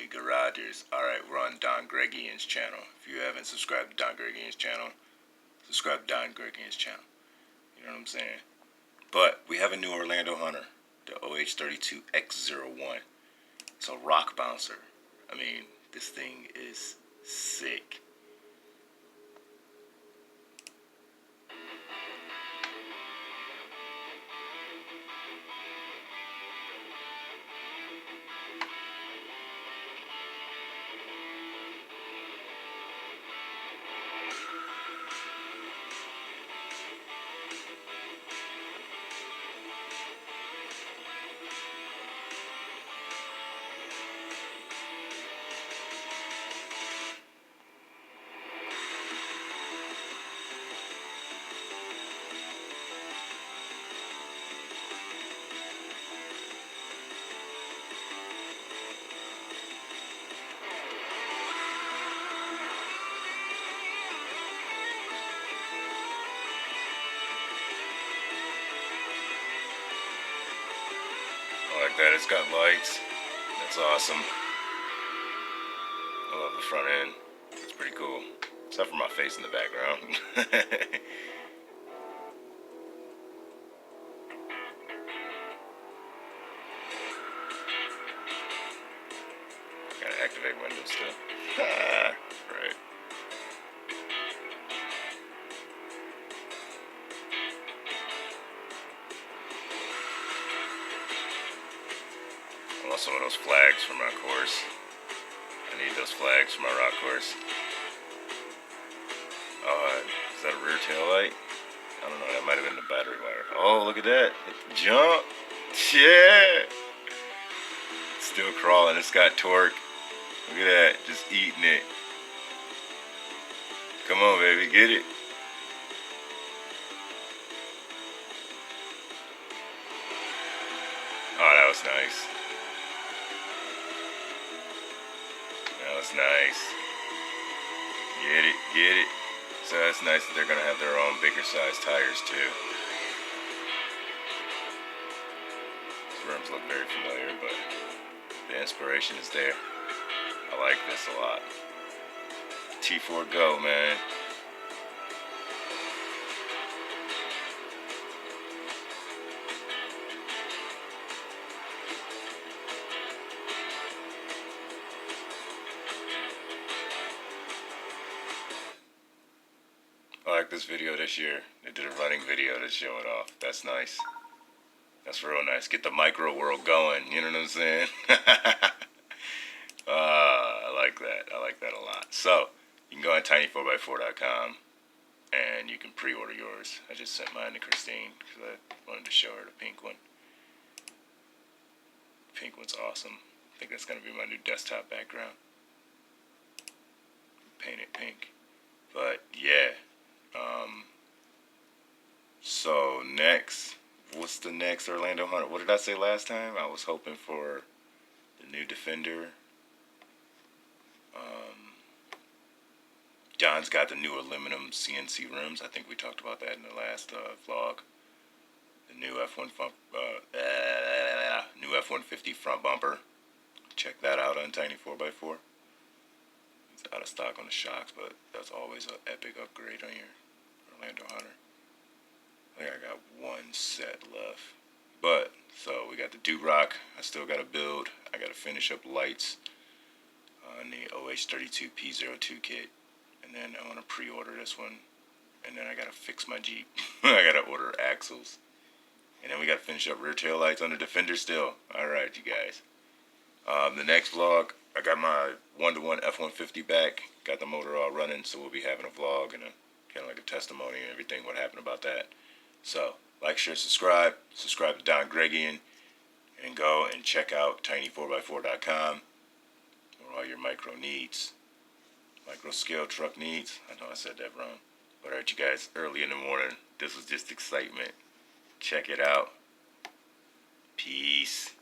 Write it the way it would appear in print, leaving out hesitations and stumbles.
we garagers. Alright, we're on DonGargon's channel. If you haven't subscribed to DonGargon's channel, subscribe to DonGargon's channel. You know what I'm saying? But we have a new Orlandoo Hunter, the Oh32X01. It's a rock bouncer. I mean, this thing is sick. I like that, it's got lights. That's awesome. I love the front end. It's pretty cool. Except for my face in the background. Gotta activate windows still. Right. I want some of those flags for my course. I need those flags for my rock course. Is that a rear tail light? I don't know, that might have been the battery wire. Oh, look at that. It jumped. Yeah. It's still crawling. It's got torque. Look at that. Just eating it. Come on, baby. Get it. Oh, that was nice. That was nice. Get it, get it. So that's nice that they're going to have their own bigger size tires too. These rims look very familiar, but the inspiration is there. I like this a lot. T4 Go, man. I like this video this year. They did a running video to show it off. That's nice. That's real nice. Get the micro world going. You know what I'm saying? I like that. I like that a lot. So, you can go on tiny4x4.com and you can pre-order yours. I just sent mine to Christine because I wanted to show her the pink one. The pink one's awesome. I think that's going to be my new desktop background. Paint it pink. But, yeah. So next, what's the next Orlandoo Hunter? What did I say last time? I was hoping for the new Defender. John's got the new aluminum CNC rims. I think we talked about that in the last vlog. The new new F-150 front bumper. Check that out on Tiny4x4. It's out of stock on the shocks, but that's always an epic upgrade on your Orlandoo Hunter. I think I got one set left. But, so we got the Durock. I still got to build. I got to finish up lights on the OH32P02 kit. And then I want to pre-order this one. And then I got to fix my Jeep. I got to order axles. And then we got to finish up rear tail lights on the Defender still. Alright, you guys. The next vlog, I got my 1-to-1 F-150 back. Got the motor all running, so we'll be having a vlog and kind of like a testimony and everything, what happened about that. So, like, share, subscribe. Subscribe to DonGargon. And go and check out tiny4x4.com for all your micro needs. Micro scale truck needs. I know I said that wrong. But alright, you guys, early in the morning. This was just excitement. Check it out. Peace.